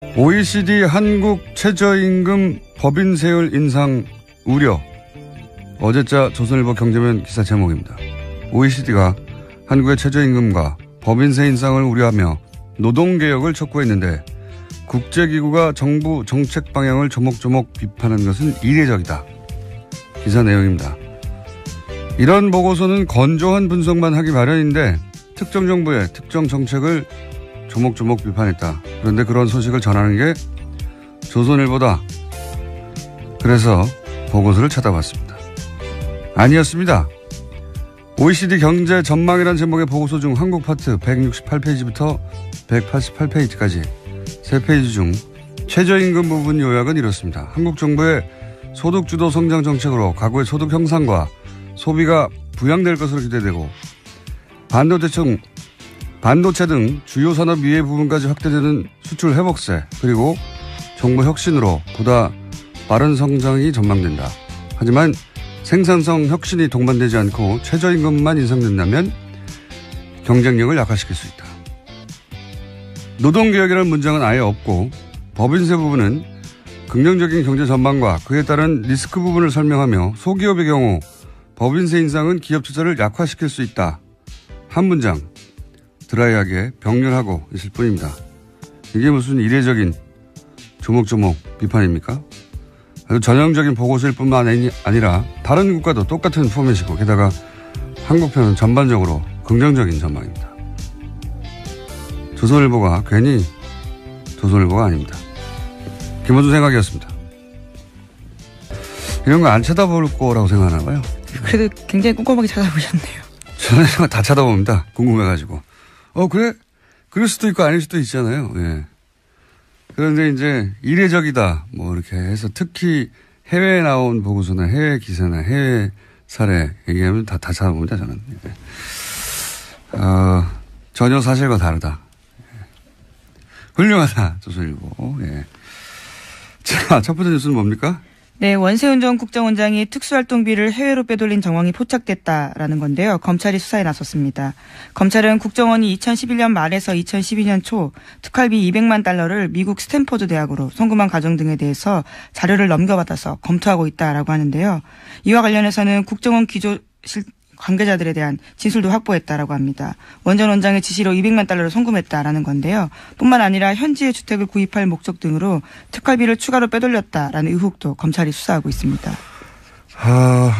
OECD 한국 최저임금 법인 세율 인상 우려. 어제자 조선일보 경제면 기사 제목입니다. OECD가 한국의 최저임금과 법인세 인상을 우려하며 노동개혁을 촉구했는데 국제기구가 정부 정책 방향을 조목조목 비판한 것은 이례적이다. 기사 내용입니다. 이런 보고서는 건조한 분석만 하기 마련인데 특정 정부의 특정 정책을 조목조목 비판했다. 그런데 그런 소식을 전하는 게 조선일보다. 그래서 보고서를 찾아봤습니다. 아니었습니다. OECD 경제 전망이라는 제목의 보고서 중 한국 파트 168페이지부터 188페이지까지 3페이지 중 최저임금 부분 요약은 이렇습니다. 한국 정부의 소득주도 성장 정책으로 가구의 소득 형상과 소비가 부양될 것으로 기대되고 반도체 등 주요 산업 이해 부분까지 확대되는 수출 회복세 그리고 정부 혁신으로 보다 빠른 성장이 전망된다. 하지만 생산성 혁신이 동반되지 않고 최저임금만 인상된다면 경쟁력을 약화시킬 수 있다. 노동개혁이라는 문장은 아예 없고 법인세 부분은 긍정적인 경제 전망과 그에 따른 리스크 부분을 설명하며 소기업의 경우 법인세 인상은 기업 투자를 약화시킬 수 있다. 한 문장 드라이하게 병렬하고 있을 뿐입니다. 이게 무슨 이례적인 조목조목 비판입니까? 아주 전형적인 보고서일 뿐만 아니라 다른 국가도 똑같은 포맷이고 게다가 한국편은 전반적으로 긍정적인 전망입니다. 조선일보가 괜히 조선일보가 아닙니다. 김원준 생각이었습니다. 이런 거 안 쳐다볼 거라고 생각하나 봐요. 그래도 굉장히 꼼꼼하게 찾아보셨네요. 저는 다 쳐다봅니다. 궁금해가지고. 그래? 그럴 수도 있고 아닐 수도 있잖아요. 예. 그런데 이제 이례적이다. 뭐 이렇게 해서 특히 해외에 나온 보고서나 해외 기사나 해외 사례 얘기하면 다 찾아봅니다. 저는. 예. 전혀 사실과 다르다. 예. 훌륭하다. 조선일보. 예. 자, 첫 번째 뉴스는 뭡니까? 네, 원세훈 전 국정원장이 특수활동비를 해외로 빼돌린 정황이 포착됐다라는 건데요. 검찰이 수사에 나섰습니다. 검찰은 국정원이 2011년 말에서 2012년 초 특활비 200만 달러를 미국 스탠퍼드 대학으로 송금한 과정 등에 대해서 자료를 넘겨받아서 검토하고 있다라고 하는데요. 이와 관련해서는 국정원 기조실 관계자들에 대한 진술도 확보했다라고 합니다. 원 전 원장의 지시로 200만 달러를 송금했다라는 건데요. 뿐만 아니라 현지의 주택을 구입할 목적 등으로 특활비를 추가로 빼돌렸다라는 의혹도 검찰이 수사하고 있습니다.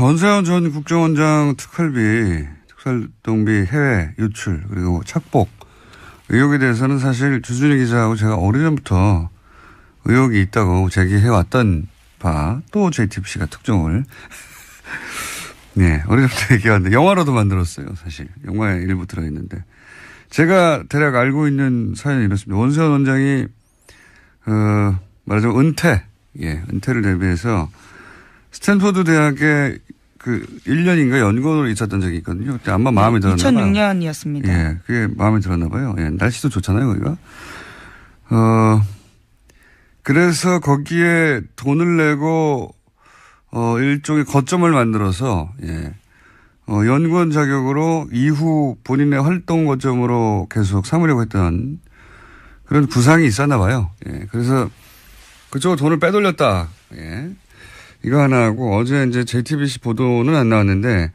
원세훈 전 국정원장 특수활동비 해외 유출 그리고 착복 의혹에 대해서는 사실 주준희 기자하고 제가 오래전부터 의혹이 있다고 제기해왔던 바 또 JTBC가 특종을 네, 어려부터 얘기하는데 영화로도 만들었어요, 사실. 영화에 일부 들어있는데. 제가 대략 알고 있는 사연이 이렇습니다. 원세훈 원장이, 말하자면 은퇴를 대비해서 스탠포드 대학에 1년인가 연구원으로 있었던 적이 있거든요. 그때 아마 마음에 들었나 봐요. 2006년이었습니다. 예, 그게 마음에 들었나 봐요. 예, 날씨도 좋잖아요, 거기가. 그래서 거기에 돈을 내고 일종의 거점을 만들어서, 예, 연구원 자격으로 이후 본인의 활동 거점으로 계속 삼으려고 했던 그런 구상이 있었나 봐요. 예, 그래서 그쪽으로 돈을 빼돌렸다. 예. 이거 하나 하고 어제 이제 JTBC 보도는 안 나왔는데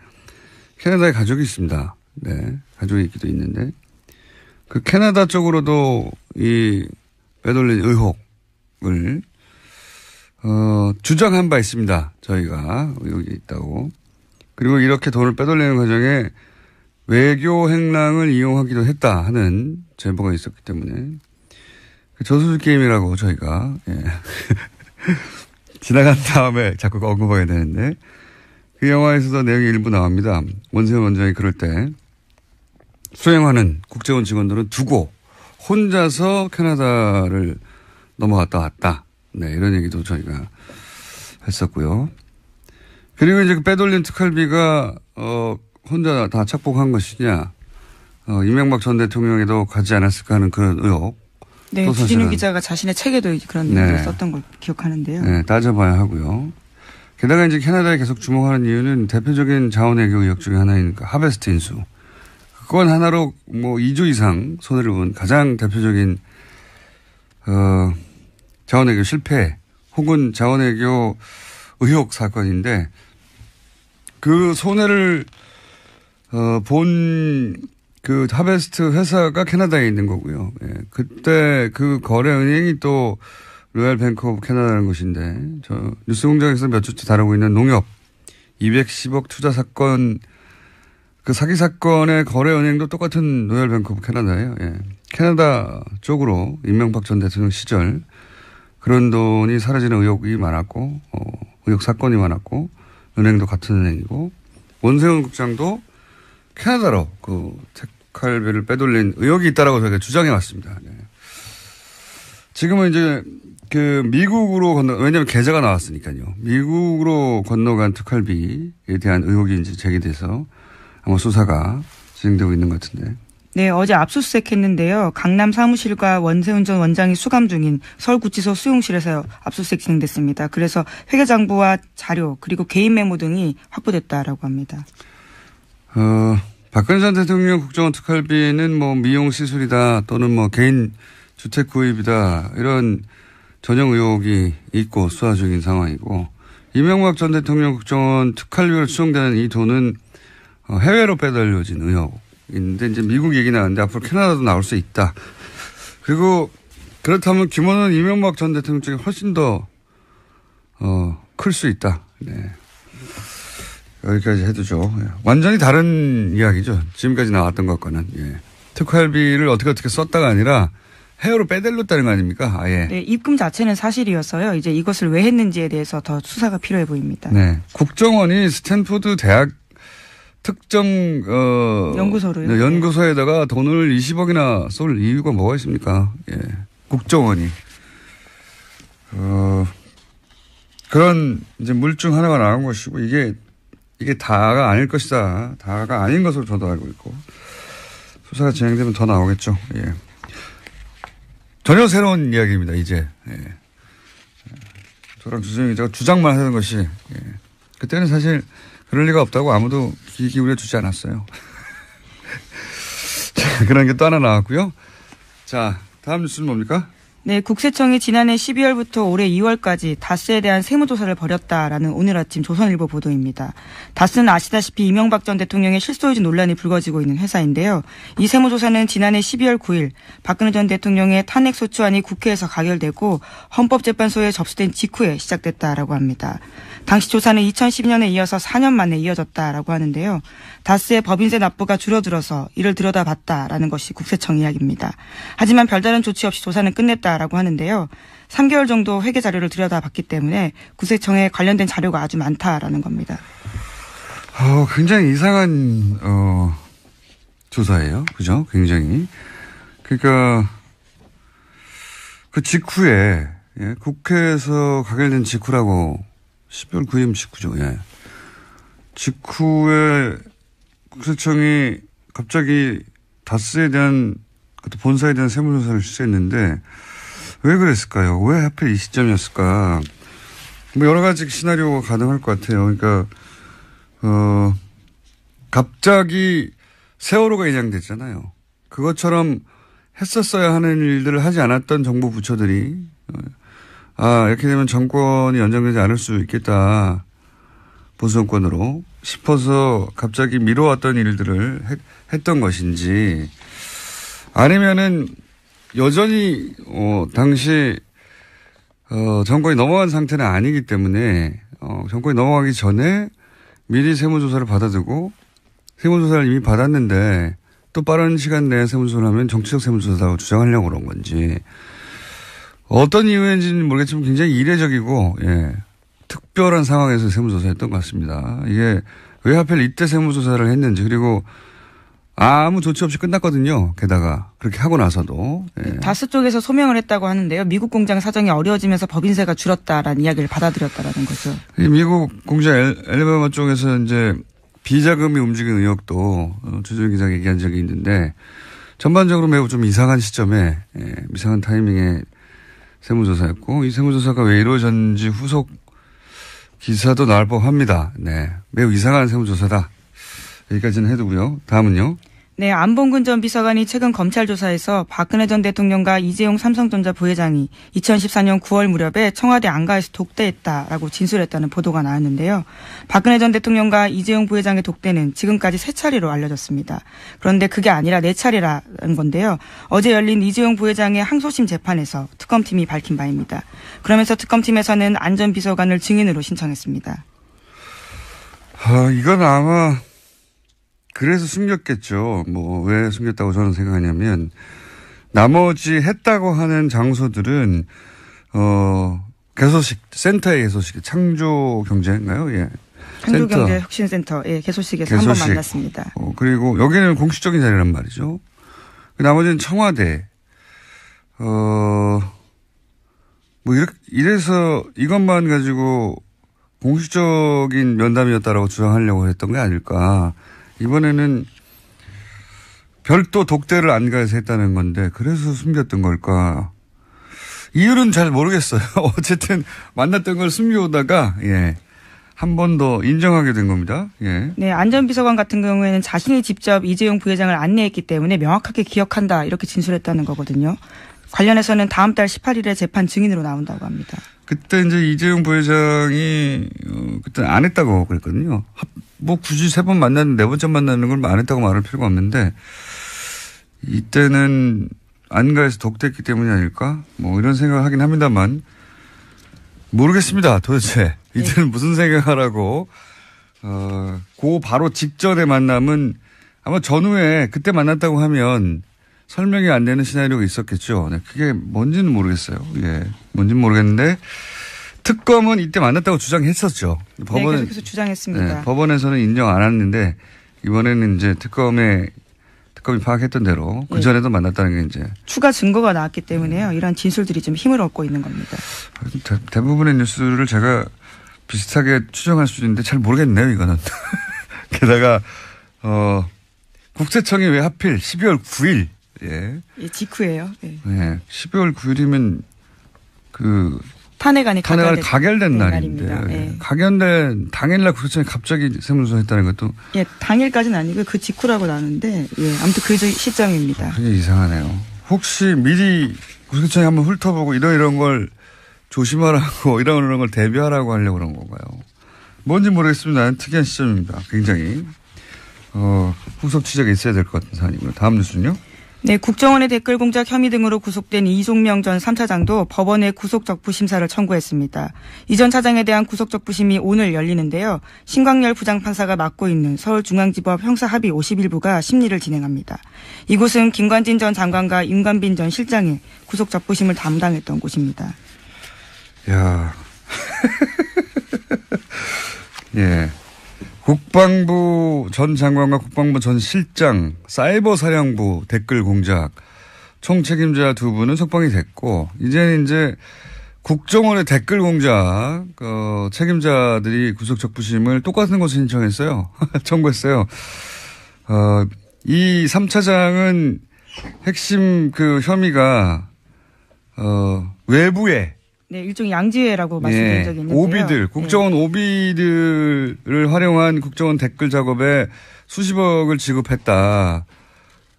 캐나다에 가족이 있습니다. 네. 가족이 있기도 있는데 그 캐나다 쪽으로도 이 빼돌린 의혹을 주장한 바 있습니다. 저희가 여기 있다고. 그리고 이렇게 돈을 빼돌리는 과정에 외교 행랑을 이용하기도 했다 하는 제보가 있었기 때문에 저수지 게임이라고 저희가 예. 지나간 다음에 자꾸 언급하게 되는데 그 영화에서도 내용이 일부 나옵니다. 원세훈 원장이 그럴 때 수행하는 국제원 직원들은 두고 혼자서 캐나다를 넘어갔다 왔다. 네, 이런 얘기도 저희가 했었고요. 그리고 이제 그 빼돌린 특활비가, 혼자 다 착복한 것이냐, 이명박 전 대통령에도 가지 않았을까 하는 그런 의혹. 네, 주진우 기자가 자신의 책에도 그런 내용을 썼던 걸 기억하는데요. 네, 따져봐야 하고요. 게다가 이제 캐나다에 계속 주목하는 이유는 대표적인 자원외교 의혹 중에 하나인 하베스트 인수. 그건 하나로 2조 이상 손해를 본 가장 대표적인, 자원외교 실패 혹은 자원외교 의혹 사건인데 그 손해를 본 그 하베스트 회사가 캐나다에 있는 거고요. 예. 그때 그 거래 은행이 또 로얄 뱅크 오브 캐나다라는 곳인데 저 뉴스공장에서 몇 주째 다루고 있는 농협 210억 투자 사건 그 사기 사건의 거래 은행도 똑같은 로얄 뱅크 오브 캐나다예요. 예. 캐나다 쪽으로 이명박 전 대통령 시절 그런 돈이 사라지는 의혹이 많았고 의혹 사건이 많았고 은행도 같은 은행이고 원세훈 국장도 캐나다로 그 특활비를 빼돌린 의혹이 있다라고 저희가 주장해 왔습니다. 네. 지금은 이제 그 미국으로 왜냐하면 계좌가 나왔으니까요. 미국으로 건너간 특활비에 대한 의혹이 이제 제기돼서 아마 수사가 진행되고 있는 것 같은데. 네, 어제 압수수색했는데요. 강남 사무실과 원세훈 전 원장이 수감 중인 서울구치소 수용실에서 압수수색 진행됐습니다. 그래서 회계장부와 자료 그리고 개인 메모 등이 확보됐다라고 합니다. 박근혜 전 대통령 국정원 특활비는 뭐 미용 시술이다 또는 뭐 개인 주택 구입이다 이런 전형 의혹이 있고 수사 중인 상황이고 이명박 전 대통령 국정원 특활비로 추정되는 이 돈은 해외로 빼돌려진 의혹인데 이제 미국 얘기 나왔는데 앞으로 캐나다도 나올 수 있다. 그리고 그렇다면 규모는 이명박 전 대통령 쪽이 훨씬 더 클 수 있다. 네. 여기까지 해두죠. 예. 완전히 다른 이야기죠. 지금까지 나왔던 것과는. 예. 특활비를 어떻게 썼다가 아니라 해외로 빼돌렸다는 거 아닙니까? 아예. 네, 입금 자체는 사실이어서요. 이제 이것을 왜 했는지에 대해서 더 수사가 필요해 보입니다. 네. 국정원이 스탠포드 대학 특정 연구소로요. 네, 연구소에다가 돈을 20억이나 쏠 이유가 뭐가 있습니까? 예. 국정원이 그런 이제 물증 하나가 나온 것이고 이게 다가 아닐 것이다. 다가 아닌 것으로 저도 알고 있고 수사가 진행되면 더 나오겠죠. 예. 전혀 새로운 이야기입니다. 이제 예. 저랑 주정희 기자가 주장만 하던 것이 예. 그때는 사실 그럴 리가 없다고 아무도 귀 기울여 주지 않았어요. 자, 그런 게 또 하나 나왔고요. 자, 다음 뉴스는 뭡니까? 네, 국세청이 지난해 12월부터 올해 2월까지 다스에 대한 세무조사를 벌였다라는 오늘 아침 조선일보 보도입니다. 다스는 아시다시피 이명박 전 대통령의 실소유주 논란이 불거지고 있는 회사인데요. 이 세무조사는 지난해 12월 9일 박근혜 전 대통령의 탄핵소추안이 국회에서 가결되고 헌법재판소에 접수된 직후에 시작됐다라고 합니다. 당시 조사는 2012년에 이어서 4년 만에 이어졌다라고 하는데요. 다스의 법인세 납부가 줄어들어서 이를 들여다봤다라는 것이 국세청 이야기입니다. 하지만 별다른 조치 없이 조사는 끝냈다라고 하는데요. 3개월 정도 회계 자료를 들여다봤기 때문에 국세청에 관련된 자료가 아주 많다라는 겁니다. 굉장히 이상한 조사예요. 그죠? 굉장히. 그러니까 그 직후에 예, 국회에서 가결된 직후라고 12월 9일 직후죠. 예. 직후에 국세청이 갑자기 다스에 대한 그것도 본사에 대한 세무조사를 실시했는데 왜 그랬을까요? 왜 하필 이 시점이었을까? 뭐 여러 가지 시나리오가 가능할 것 같아요. 그러니까 갑자기 세월호가 인양됐잖아요. 그것처럼 했었어야 하는 일들을 하지 않았던 정부 부처들이 이렇게 되면 정권이 연장되지 않을 수 있겠다. 보수 정권으로 싶어서 갑자기 미뤄왔던 일들을 했던 것인지 아니면은 여전히 당시 정권이 넘어간 상태는 아니기 때문에 정권이 넘어가기 전에 미리 세무조사를 받아두고 세무조사를 이미 받았는데 또 빠른 시간 내에 세무조사를 하면 정치적 세무조사라고 주장하려고 그런 건지 어떤 이유인지는 모르겠지만 굉장히 이례적이고 예, 특별한 상황에서 세무조사했던 것 같습니다. 이게 왜 하필 이때 세무조사를 했는지 그리고 아무 조치 없이 끝났거든요. 게다가 그렇게 하고 나서도. 예. 다스 쪽에서 소명을 했다고 하는데요. 미국 공장 사정이 어려워지면서 법인세가 줄었다라는 이야기를 받아들였다라는 거죠. 미국 공장 엘리바마 쪽에서 이제 비자금이 움직이는 의혹도 주정희 기자가 얘기한 적이 있는데 전반적으로 매우 좀 이상한 시점에 이상한 타이밍에 세무조사였고 이 세무조사가 왜 이루어졌는지 후속 기사도 나올 법합니다. 네, 매우 이상한 세무조사다. 여기까지는 해두고요. 다음은요. 네, 안봉근 전 비서관이 최근 검찰 조사에서 박근혜 전 대통령과 이재용 삼성전자 부회장이 2014년 9월 무렵에 청와대 안가에서 독대했다라고 진술했다는 보도가 나왔는데요. 박근혜 전 대통령과 이재용 부회장의 독대는 지금까지 3차례로 알려졌습니다. 그런데 그게 아니라 4차례라는 건데요. 어제 열린 이재용 부회장의 항소심 재판에서 특검팀이 밝힌 바입니다. 그러면서 특검팀에서는 안 전 비서관을 증인으로 신청했습니다. 이건 아마 그래서 숨겼겠죠. 뭐 왜 숨겼다고 저는 생각하냐면 나머지 했다고 하는 장소들은 개소식 센터의 개소식 창조경제인가요? 예. 창조경제혁신센터 개소식에서 한번 만났습니다. 그리고 여기는 공식적인 자리란 말이죠. 나머지는 청와대. 뭐 이래서 이것만 가지고 공식적인 면담이었다라고 주장하려고 했던 게 아닐까. 이번에는 별도 독대를 안가에서 했다는 건데 그래서 숨겼던 걸까. 이유는 잘 모르겠어요. 어쨌든 만났던 걸 숨겨오다가 한 번 더 인정하게 된 겁니다. 예. 네, 안 전 비서관 같은 경우에는 자신이 직접 이재용 부회장을 안내했기 때문에 명확하게 기억한다 이렇게 진술했다는 거거든요. 관련해서는 다음 달 18일에 재판 증인으로 나온다고 합니다. 그때 이제 이재용 부회장이 그때 안 했다고 그랬거든요. 뭐 굳이 3번 만났는데 4번째 만나는 걸 안 했다고 말할 필요가 없는데 이때는 안가에서 독대했기 때문이 아닐까? 뭐 이런 생각을 하긴 합니다만 모르겠습니다. 도대체 이때는 무슨 생각하라고 그 바로 직전의 만남은 아마 전후에 그때 만났다고 하면 설명이 안 되는 시나리오가 있었겠죠. 네, 그게 뭔지는 모르겠어요. 예, 뭔지는 모르겠는데 특검은 이때 만났다고 주장했었죠. 법원은 계속해서 주장했습니다. 네, 법원에서는 인정 안 했는데 이번에는 이제 특검이 파악했던 대로 그 전에도 만났다는 게 이제 추가 증거가 나왔기 때문에요. 이런 진술들이 좀 힘을 얻고 있는 겁니다. 대부분의 뉴스를 제가 비슷하게 추정할 수 있는데 잘 모르겠네요. 이거는 게다가 국세청이 왜 하필 12월 9일 예, 직후예요. 네. 12월 9일이면 탄핵안이 가결된 날인데 네. 가결된 당일날 국세청이 갑자기 세무조사했다는 것도 당일까지는 아니고 그 직후라고 나는데 아무튼 그 시점입니다. 그게 이상하네요. 혹시 미리 국세청이 한번 훑어보고 이런 걸 조심하라고 이런 걸 대비하라고 하려고 그런 건가요? 뭔지 모르겠습니다. 특이한 시점입니다. 굉장히 후속 취재가 있어야 될 것 같은 사안이고요. 다음 뉴스는요? 네, 국정원의 댓글 공작 혐의 등으로 구속된 이종명 전 3차장도 법원에 구속적부 심사를 청구했습니다. 이 전 차장에 대한 구속적부심이 오늘 열리는데요. 신광열 부장판사가 맡고 있는 서울중앙지법 형사합의 51부가 심리를 진행합니다. 이곳은 김관진 전 장관과 임관빈 전 실장이 구속적부심을 담당했던 곳입니다. 야, 예. 국방부 전 장관과 국방부 전 실장, 사이버 사령부 댓글 공작, 총 책임자 2분은 석방이 됐고, 이제 국정원의 댓글 공작, 책임자들이 구속적부심을 똑같은 곳에 신청했어요. 청구했어요. 이 3차장은 핵심 혐의가, 외부에 네, 일종의 양지회라고 말씀드린 적이 있는데요. 오비들, 국정원 오비들을 활용한 국정원 댓글 작업에 수십억을 지급했다.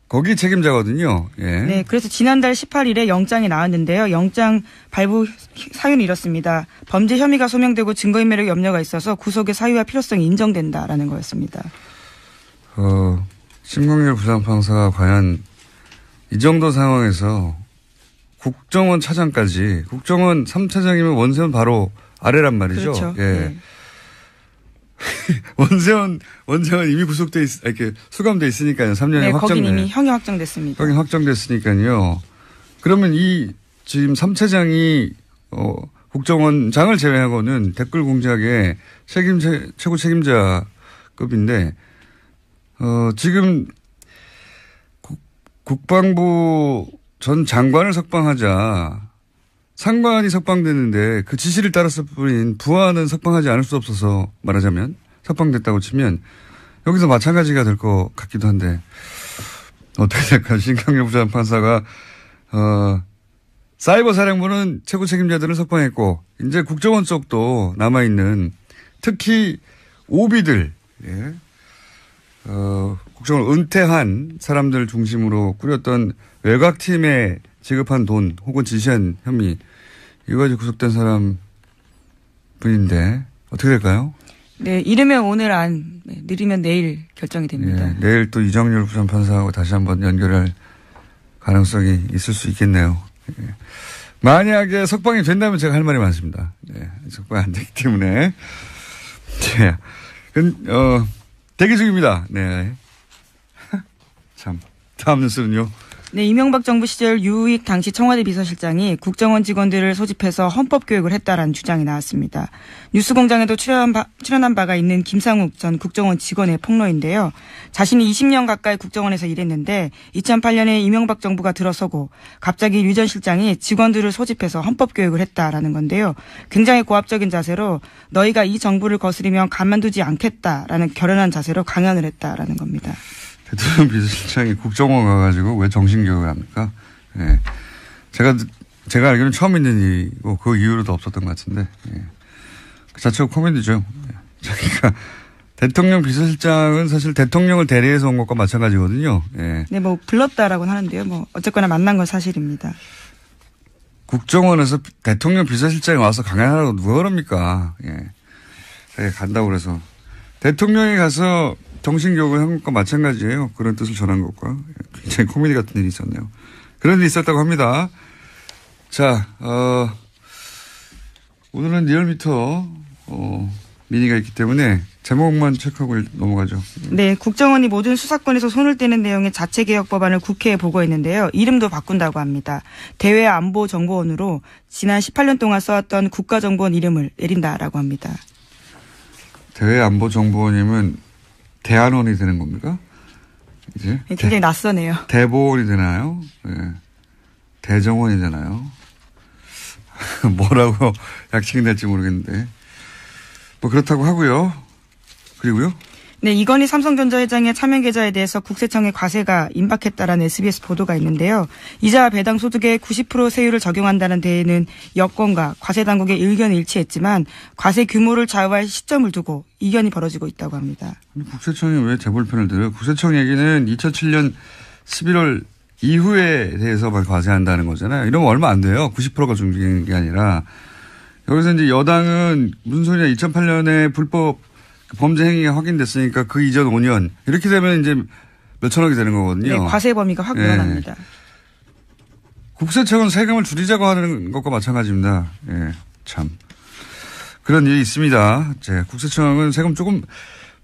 거기 책임자거든요. 예. 네, 그래서 지난달 18일에 영장이 나왔는데요. 영장 발부 사유는 이렇습니다. 범죄 혐의가 소명되고 증거인멸의 염려가 있어서 구속의 사유와 필요성이 인정된다라는 거였습니다. 신광열 부장판사가 과연 이 정도 상황에서 국정원 차장까지, 국정원 3차장이면 원세훈 바로 아래란 말이죠. 그렇죠. 예. 네. 원세훈 이미 이렇게 수감돼 있으니까요. 3년이 네, 확정돼. 거긴 이미 형이 확정됐습니다. 형이 확정됐으니까요. 그러면 지금 3차장이, 국정원장을 제외하고는 댓글 공작의 최고 책임자급인데, 지금 국방부 전 장관을 석방하자 상관이 석방되는데 그 지시를 따랐을 뿐인 부하는 석방하지 않을 수 없어서 말하자면 석방됐다고 치면 여기서 마찬가지가 될 것 같기도 한데 어떻게 될까. 신광열 부장판사가 사이버 사령부는 최고 책임자들을 석방했고 이제 국정원 쪽도 남아있는 특히 오비들 국정을 은퇴한 사람들 중심으로 꾸렸던 외곽팀에 지급한 돈 혹은 지시한 혐의 이거 가지고 구속된 사람 분인데 어떻게 될까요? 네, 이르면 오늘 느리면 내일 결정이 됩니다. 네, 내일 또 이정열 부장판사하고 다시 한번 연결할 가능성이 있을 수 있겠네요. 네. 만약에 석방이 된다면 제가 할 말이 많습니다. 네, 석방이 안 되기 때문에. 네. 대기 중입니다. 네. 참. 다음 뉴스는요. 네, 이명박 정부 시절 유익 당시 청와대 비서실장이 국정원 직원들을 소집해서 헌법 교육을 했다라는 주장이 나왔습니다. 뉴스공장에도 출연한 바가 있는 김상욱 전 국정원 직원의 폭로인데요. 자신이 20년 가까이 국정원에서 일했는데 2008년에 이명박 정부가 들어서고 갑자기 유 전 실장이 직원들을 소집해서 헌법 교육을 했다라는 건데요. 굉장히 고압적인 자세로 너희가 이 정부를 거스르면 가만두지 않겠다라는 결연한 자세로 강연을 했다라는 겁니다. 대통령 비서실장이 국정원 가가지고 왜 정신교육을 합니까? 예. 제가 알기로는 처음 있는 일이고 그 이후로도 없었던 것 같은데, 예. 그 자체가 코미디죠. 예. 자기가 대통령 비서실장은 사실 대통령을 대리해서 온 것과 마찬가지거든요. 예. 네, 뭐 불렀다라고는 하는데요. 뭐 어쨌거나 만난 건 사실입니다. 국정원에서 대통령 비서실장이 와서 강연하라고 누가 그럽니까? 예. 간다고 그래서 대통령이 가서 정신교육을 한 것과 마찬가지예요. 그런 뜻을 전한 것과. 굉장히 코미디 같은 일이 있었네요. 그런 일이 있었다고 합니다. 자, 오늘은 리얼미터 미니가 있기 때문에 제목만 체크하고 넘어가죠. 네, 국정원이 모든 수사권에서 손을 떼는 내용의 자체개혁 법안을 국회에 보고했는데요. 이름도 바꾼다고 합니다. 대외안보정보원으로 지난 18년 동안 써왔던 국가정보원 이름을 내린다라고 합니다. 대외안보정보원이면 대안원이 되는 겁니까? 이제 네, 굉장히 낯서네요. 대보원이 되나요? 네. 대정원이 되나요? 뭐라고 약칭이 될지 모르겠는데 뭐 그렇다고 하고요. 그리고요. 네, 이건희 삼성전자 회장의 차명 계좌에 대해서 국세청에 과세가 임박했다라는 SBS 보도가 있는데요. 이자 배당 소득의 90% 세율을 적용한다는 데에는 여권과 과세 당국의 의견이 일치했지만 과세 규모를 좌우할 시점을 두고 이견이 벌어지고 있다고 합니다. 국세청이 왜 재벌편을 들어요? 국세청 얘기는 2007년 11월 이후에 대해서만 과세한다는 거잖아요. 이러면 얼마 안 돼요. 90%가 중징한 게 아니라. 여기서 이제 여당은 무슨 소리냐. 2008년에 불법 범죄 행위가 확인됐으니까 그 이전 5년. 이렇게 되면 이제 몇천억이 되는 거거든요. 네, 과세 범위가 확 늘어납니다. 네. 국세청은 세금을 줄이자고 하는 것과 마찬가지입니다. 예, 참. 그런 일이 있습니다. 국세청은 세금 조금,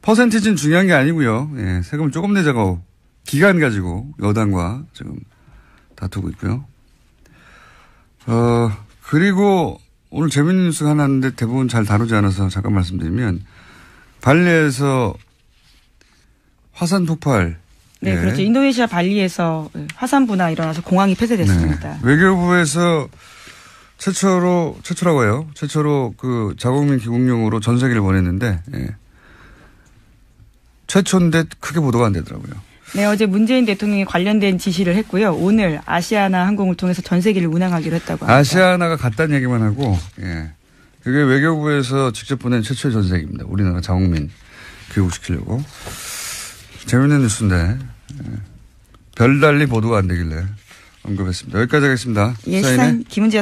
퍼센티지는 중요한 게 아니고요. 예, 세금을 조금 내자고 기간 가지고 여당과 지금 다투고 있고요. 그리고 오늘 재밌는 뉴스가 하나 있는데 대부분 잘 다루지 않아서 잠깐 말씀드리면 발리에서 화산 폭발. 네, 예. 그렇죠. 인도네시아 발리에서 화산 분화 일어나서 공항이 폐쇄됐습니다. 네. 외교부에서 최초라고 해요. 최초로 그 자국민 귀국용으로 전 세계를 보냈는데, 예. 최초인데 크게 보도가 안 되더라고요. 네, 어제 문재인 대통령이 관련된 지시를 했고요. 오늘 아시아나 항공을 통해서 전 세계를 운항하기로 했다고 합니다. 아시아나가 갔다는 얘기만 하고, 예. 그게 외교부에서 직접 보낸 최초의 전세기입니다. 우리나라 자국민 교육시키려고. 재밌는 뉴스인데 별달리 보도가 안 되길래 언급했습니다. 여기까지 하겠습니다. 예, 시사인 김은지